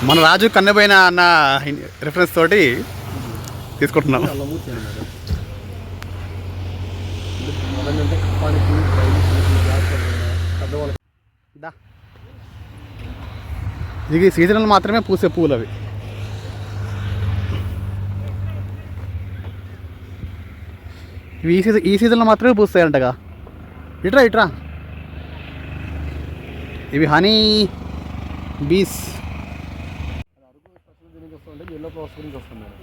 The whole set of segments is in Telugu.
మన రాజు కన్నెపోయిన అన్న రిఫరెన్స్ తోటి తీసుకుంటున్నాం. ఇది సీజనల్ మాత్రమే పూసే పూలు అవి. ఇవి ఈ సీజన్లో మాత్రమే పూస్తాయంటగా. ఇట్రా ఇవి హనీ బీస్. ఎల్లో ఫ్లవర్స్ గురించి వస్తుంది మేడం.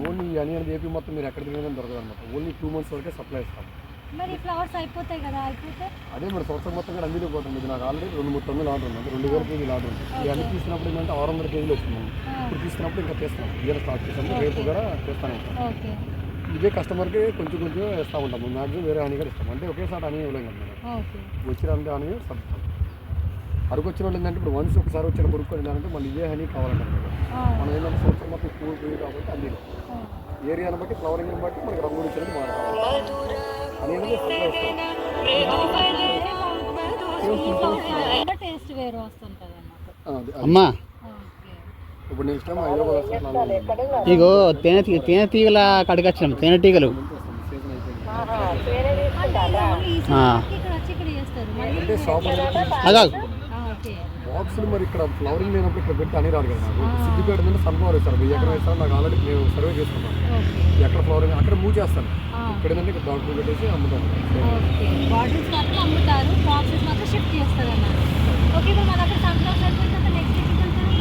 ఓన్లీ ఈ హనీ అనేది ఏపీ మొత్తం మీరు ఎక్కడ తిరిగినా దొరకదు అనమాట. ఓన్లీ 2 months వరకే సప్లై ఇస్తాం. మరి ఫ్లవర్స్ అయిపోతాయి కదా, అయిపోతే అదే మరి సంవత్సరం మొత్తం కూడా అమ్మిలో పోతుంది. ఇది నాకు ఆల్రెడీ 2-3 టన్నులు ఆర్డర్ ఉంది. 2000 kg ఆర్డర్ ఉంది. ఈ అన్ని తీసుకున్నప్పుడు ఏంటంటే 600 kg వచ్చింది. ఇప్పుడు తీసుకున్నప్పుడు ఇంకా చేస్తాం. ఇదే స్టార్ట్ చేస్తాము. రేపు కూడా చేస్తాను ఉంటాం. ఇదే కస్టమర్కి కొంచెం ఇస్తూ ఉంటాము. మ్యాక్సిమం వేరే హనీ కూడా ఇస్తాం. అంటే ఒకేసారి హనీ ఇవ్వలేం కదా మేడం. వచ్చినంటే హనీ సబ్స్తాం. అరకు వచ్చిన వాళ్ళు ఏంటంటే ఇప్పుడు వన్స్ ఒకసారి వచ్చిన కొనుక్కొని ఏంటంటే మళ్ళీ ఇదే హనీ కావాలంటారు మేడం. మనం ఏంటంటే సంవత్సరం మొత్తం పూలు కాబట్టి అన్నీ ఏరియాని బట్టి ఫ్లవరింగ్ని బట్టి మనకి రంగు గురించి మారుతుంది. అనేది సప్లై ఇస్తాం. అమ్మా ఇప్పుడు నెక్స్ట్ టైం హైదరాబాద్ ఇగో తేనెటీగల కడిగొచ్చినాం. తేనెటీగలు అంటే షాప్ బాక్సులు మరి ఇక్కడ ఫ్లవరింగ్ లేనప్పుడు ఇక్కడ పెట్టి అని రాదు కదా. నాకు సిద్దిపేట నుండి సన్ఫ్లవర్ వేస్తారు. ఎక్కడ వేస్తారు నాకు ఆల్రెడీ మేము సర్వే చేసుకున్నాం. ఎక్కడ ఫ్లవరింగ్ అక్కడ మూవ్ చేస్తాను. ఇక్కడ ఏంటంటే ఇక్కడ దాంట్లో పెట్టేసి అమ్ముతాం.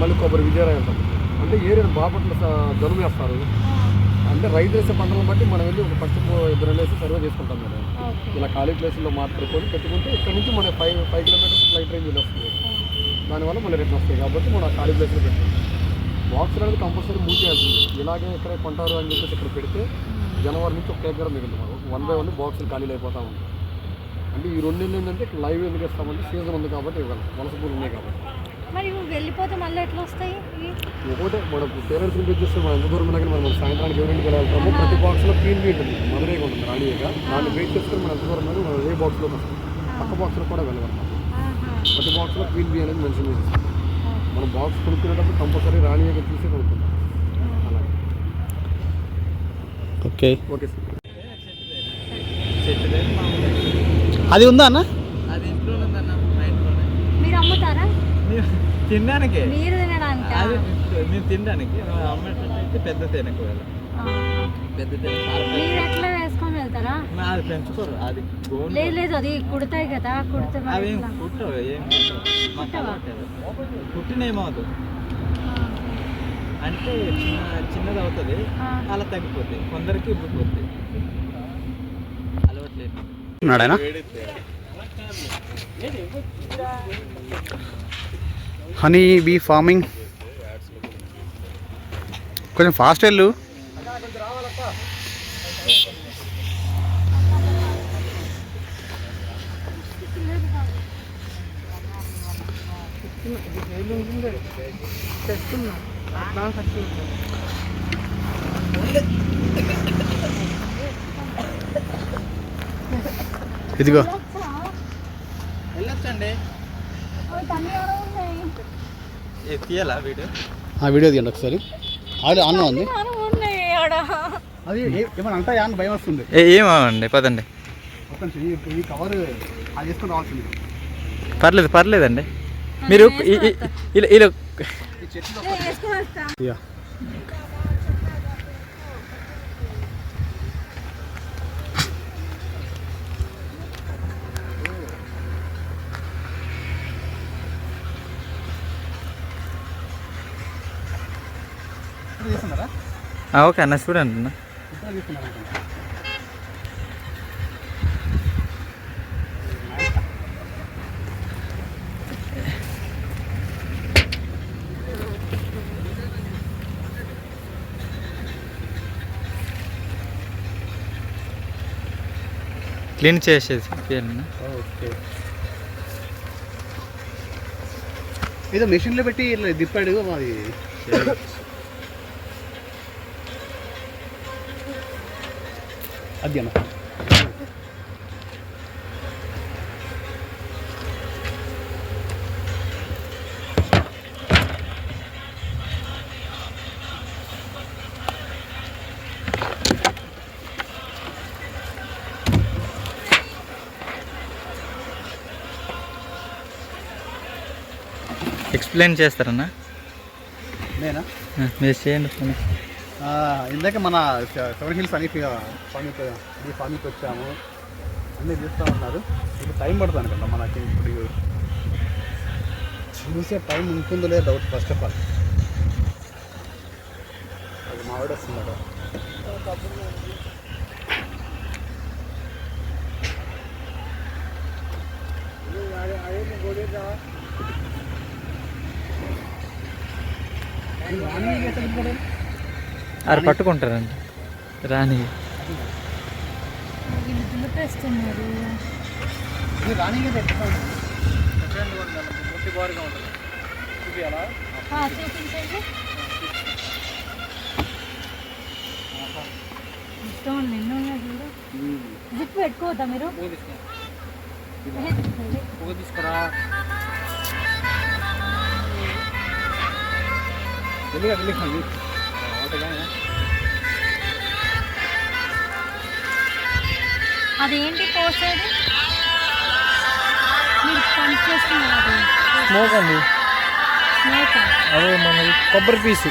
మళ్ళీ కొబ్బరి విజయరాయ వెళ్తాం. అంటే ఏరియా బాపట్ల జరుగు వేస్తారు. అంటే రైతు వేసే పంటలను బట్టి మనం వెళ్ళి ఒక ఫస్ట్ 2 వేసి సర్వే చేసుకుంటాం మేడం. ఇలా ఖాళీ ప్లేసుల్లో మాట్లాడుకొని పెట్టుకుంటే ఇక్కడ నుంచి మన 5 kilometers ఫ్లైట్ రేంజ్ వస్తుంది. దానివల్ల మళ్ళీ రేట్లు వస్తాయి కాబట్టి మనం ఖాళీ ప్లేస్లో పెట్టుకుంటాం. బాక్స్ అనేది కంపల్సరీ మూవ్ చేయాల్సింది. ఇలాగే ఎక్కడ కొంటారు అని చెప్పేసి ఇక్కడ పెడితే జనవరి నుంచి 1 ఎకరం మిగులుతాం. 1 by 1 బాక్సులు ఖాళీలు అయిపోతూ ఉంటాయి. అంటే ఈ 2 నెలలు ఏంటంటే లైవ్ ఎందుకు ఇస్తామంటే సీజన్ ఉంది కాబట్టి ఇవ్వాలి. వలస పూలు ఉన్నాయి కాబట్టి. మరి వెళ్ళిపోతే మళ్ళీ ఎట్లా వస్తాయి? ఒకటే మన పేరెంట్స్ చూస్తే మనం ఎంత దూరం ఉన్నా మనం సాయంత్రానికి ఎవరింటికి వెళ్తాము. ప్రతి బాక్స్లో క్లీన్ బీ ఉంటుంది. మధురైగా ఉంటుంది రాణిగా. దాన్ని వెయిట్ చేసుకొని మనం ఎంత దూరం మనం ఏ బాక్స్లో వస్తాం. పక్క బాక్స్లో కూడా వెళ్ళాలి. ప్రతి బాక్స్లో క్లీన్ బీ అనేది మెన్షన్ చేసేస్తాం. మనం బాక్స్ కొనుక్కునేటప్పుడు కంపల్సరీ రాణిగా తీసి కొనుక్కుంటాం. అలాగే ఓకే ఓకే సార్. అది ఉందా అన్న? అది ఇంట్లో ఉందన్న. మీరు అమ్ముతారా? తినడానికి మీరు తినడానికి అది మేము తినడానికి అమ్మేటైతే పెద్ద తేనెకు వెళ్ళాలి. పెద్ద మీరు ఎట్లా వేసుకొని వెళ్తారా? అది పెంచుకోరు. అది లేదు అది కుడతాయి కదా. కుడితే అవి కుట్టవు. ఏం కుట్టినేమవుతుంది అంటే చిన్నది అవుతుంది. అలా తగ్గిపోతాయి. కొందరికి ఇవ్వకపోతాయి. అలవాట్లేదు. హనీ బీ ఫార్మింగ్ కొంచెం ఫాస్ట్ వెళ్ళు. ఇదిగో వెళ్ళొచ్చండి. తీయాలా వీడియో? వీడియో తీయండి ఒకసారి. ఆన్లో ఉంది. అది ఏమన్నా అంటాయా అని భయం వస్తుంది. ఏమండి పదండి. ఈ కవర్ అది వేసుకొని రావాల్సింది. పర్లేదండి. మీరు ఇలా ఓకే అన్న చూడండి అన్న. క్లీన్ చేసేసి ఏదో మెషిన్లో పెట్టి ఇట్లా దిప్పాడు మాది. అది అన్న ఎక్స్ప్లెయిన్ చేస్తారన్నా? నేనా? మీరు చేయండి పని. ఇందాక మన సెవెన్ హిల్స్ అని ఫార్మింగ్కి వచ్చాము, అన్నీ చూస్తూ ఉన్నారు. ఇప్పుడు టైం పడుతుంది కదా మనకి, ఇప్పుడు చూసే టైం ఉంటుందో లేదు డౌట్. ఫస్ట్ ఆఫ్ ఆల్ అది మా వాడు వస్తున్నాడు. అది పట్టుకుంటారండి రాణి. వీళ్ళు దులిపేస్తున్నారు. రాణి చూపించండి. మొత్తం నిన్న చూడు. జిప్ పెట్టుకోవద్దా మీరు? తీసుకురా అదేంటి పోసేది? మీరు పని చేస్తున్నారు. స్మోక్ అండి, స్నేక్ అదే మనది కొబ్బరి పీసు.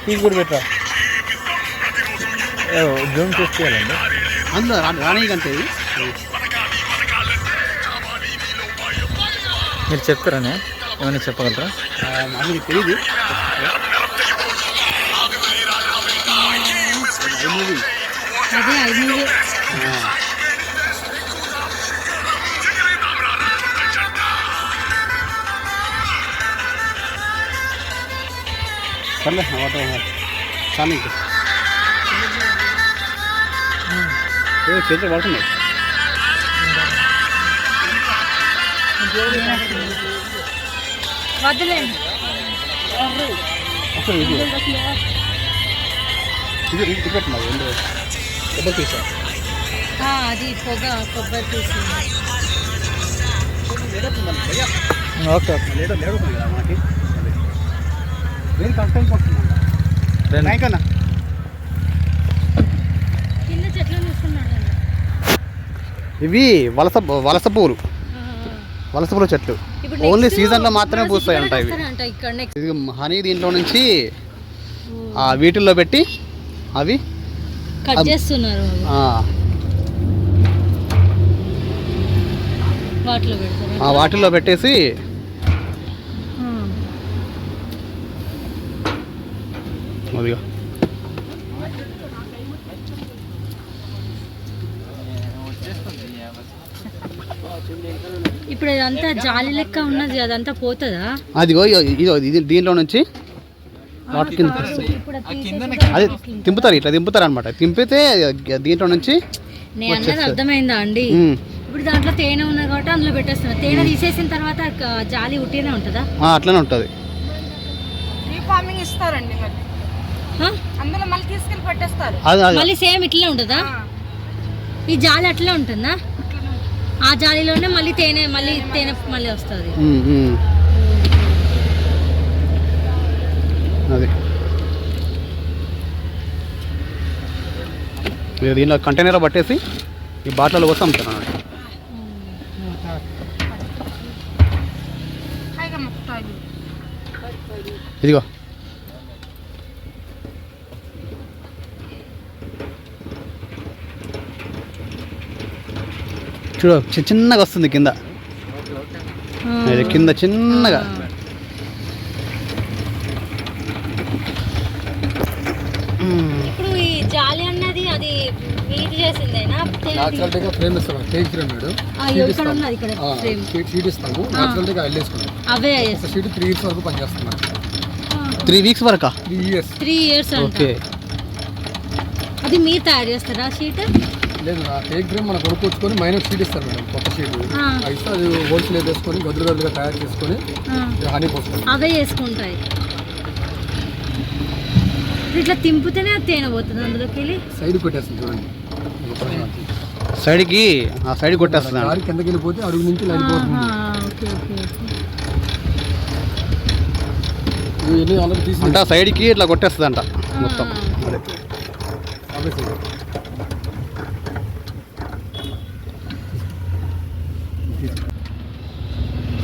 పీస్ కూడా పెట్టా జూమ్ చేసుకోవాలండి. అందులో రాణి కంటే మీరు చెప్తారనే ఏమైనా చెప్పగలరా? నాకు తెలియదు. అదే 5 సర్లే వాటర్ చాలా చేతులు పడుతున్నాయి. వదిలేండి. అసలు ఇది పెట్టినా కొబ్బరి పీసా? అది పొగ కొబ్బరి పీసు. ఓకే లేడు కదా మనకి. నేను కష్టం పడుతున్నాను కన్నా. కింద చెట్లు చూసుకున్నాడు. ఇవి వలస పూలు, వలస పూల చెట్లు. ఓన్లీ సీజన్లో మాత్రమే పూస్తాయి అంట ఇవి. ఇది హనీ దీంట్లో నుంచి వీటిల్లో పెట్టి అవి కట్ చేస్తున్నారు. వాటిల్లో పెట్టేసి అదిగా ఇప్పుడు ఇదంతా జాలి లెక్క ఉన్నది, అదంతా పోతుందా? అదిగో ఇది దీంట్లో నుంచి వాటర్ కింద అది తింపుతారు, ఇట్లా తింపుతారు అనమాట. తింపితే దీంట్లో నుంచి నేను అన్నది అర్థమైందా అండి? ఇప్పుడు దాంట్లో తేనె ఉన్నది కాబట్టి అందులో పెట్టేస్తున్నా. తేనె తీసేసిన తర్వాత జాలి ఉట్టినే ఉంటుందా? అట్లనే ఉంటుంది. రీఫార్మింగ్ ఇస్తారండి, అందులో మళ్ళీ తీసుకెళ్ళి పెట్టేస్తారు. మళ్ళీ సేమ్ ఇట్లే ఉంటుందా? ఈ జాలి అట్లే ఉంటుందా? ఆ జాలిలోనే మళ్ళీ తేనె మళ్ళీ వస్తుంది. అది దీనిలో కంటైనర్ పట్టేసి ఈ బాటిల్లో కోసం అమ్ముతాను. ఇదిగో చూడు, చిన్నగా వస్తుంది కింద. ఇది కింద చిన్నగా. ఇప్పుడు ఈ జాలి అన్నది అది మీది చేసిందేనా? నాచురల్గా ఫ్రేమ్ ఇస్తాం, కేక్ ఫ్రేమ్ మేడం. ఇక్కడ ఉన్నది, ఇక్కడ ఫ్రేమ్ షీట్ ఇస్తాము. నాచురల్గా అల్లేసుకుంటాం. అవే ఒక షీట్ 3 years వరకు పనిచేస్తున్నాం. 3 weeks వరకా? 3 years. ఓకే. అది మీరు తయారు చేస్తారా షీట్? లేదు, ఆ కేక్ ఫ్రేమ్ మనం కొనుక్కొచ్చుకొని మైనస్ షీట్ ఇస్తారు మేడం, కొత్త షీట్. అయితే అది హోల్సేల్ వేసుకొని గదులుగా తయారు చేసుకొని హనీ పోసుకుంటాం. అవే వేసుకుంటాయి. ఇట్లా తింపుతేనే అది తేనె పోతుంది అందులోకి వెళ్ళి సైడ్ పెట్టేస్తుంది చూడండి. సైడ్కి ఆ సైడ్ కొట్టేస్తుంది. కారు కిందకి వెళ్ళిపోతే అడుగు నుంచి లైట్ పోతుంది. అంటే ఆ సైడ్కి ఇట్లా కొట్టేస్తుంది అంట మొత్తం. అదే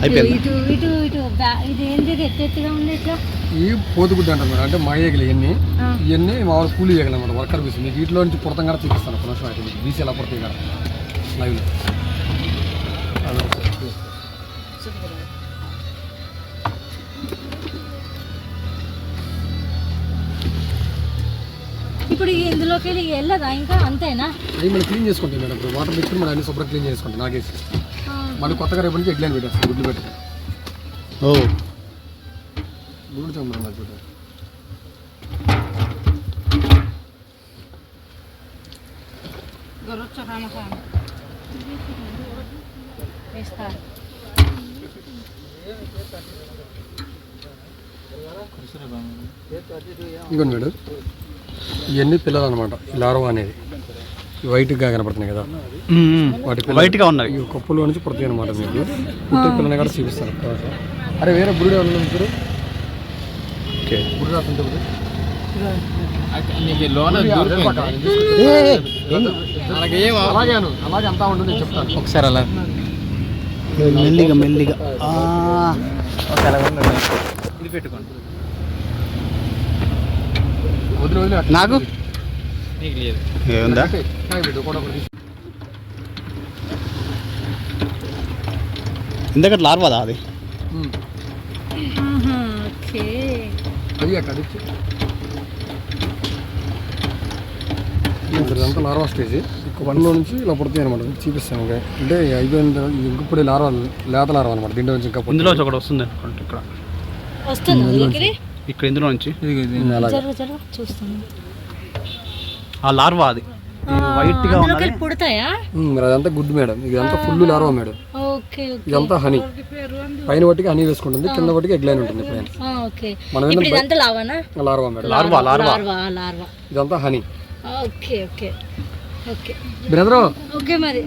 అయిపోయింది. ఇటు ఇటు ఇటు ఇది ఏంటి ఎత్తెత్తుగా ఉంది ఇట్లా? ఈ పోతుగుడ్డ అంటారు మేడం, అంటే మా ఈగలు ఇవన్నీ ఆ. ఇవన్నీ మామూలు కూలీ ఈగలు అనమాట, వర్కర్ బీస్. మీకు వీటిలో నుంచి పుడతం కూడా చూపిస్తాను ఒక నిమిషం. అయితే మీకు బీసీ ఎలా పుడతాయి కదా లైవ్లో. ఇప్పుడు ఇందులోకి వెళ్ళి వెళ్ళదా ఇంకా అంతేనా? అవి మనం క్లీన్ చేసుకుంటాం మేడం. ఇప్పుడు వాటర్ పెట్టుకుని మనం అన్ని శుభ్రం క్లీన్ చేసుకుంటాం నాగేసి. మళ్ళీ కొత్తగా రేపు నుంచి ఎగ్లైన్ పెట్టేస్తాం, గుడ్లు పెట్టుకుంటాం. ఓ గుడ్డు మేడం నాకు చూడండి. వేస్తారు. ఇదిగోండి మేడం, ఇవన్నీ పిల్లలు అనమాట. లార్వా అనేది వైట్గా కనపడుతున్నాయి కదా, వాటి పిల్లలు వైట్గా ఉన్నవి. ఈ కప్పులో నుంచి పుడతాయి అనమాట. మీకు పుట్టే పిల్లని కూడా చూపిస్తారు. అరే వేరే బురుడు ఎవరు ఇప్పుడు ఓకే. బురుడు రాస్తుంటే నీకు లోన అలాగే అలాగే అంతా ఉంటుంది, నేను చెప్తాను. ఒకసారి అలా మెల్లిగా మెల్లిగా. ఇది పెట్టుకోండి, వదిలి వదిలి అట్లా నాకు నీకు లేదు. ఏముందా? పెట్టు, కూడా ఒకటి తీసి. ఇందాక లార్వాదా అది? ఓకే. అది అక్కడ ఇచ్చి ఇదంతా లార్వా స్టేజ్. వన్లో నుంచి ఇలా పుడతాయి అనమాట, చూపిస్తాను. ఇంకా అంటే అయిపోయిన తర్వాత ఇంకప్పుడు లార్వా, లేత లార్వా అనమాట. దీంట్లో నుంచి ఇంకా ఇందులో నుంచి ఒకటి వస్తుంది అనుకుంటే ఇక్కడ వస్తుంది అందులోకి. ఇక్కడ ఇందులో నుంచి అలాగే జరుగు జరుగు చూస్తాను. ఆ లార్వా అది వైట్గా ఉన్నది. అందులోకి పుడతాయా? మరి అదంతా గుడ్ మేడం, ఇదంతా full larva madam. Okay okay. ఇదంతా హనీ. పైన బట్టికి హనీ వేసుకుంటుంది, కింద బట్టికి ఎగ్ లైన్ ఉంటుంది. పైన ఓకే. మనం ఇప్పుడు ఇదంతా లావానా? Larva madam, larva larva. Larva larva. ఇదంతా honey. Okay okay okay brother. Okay మరి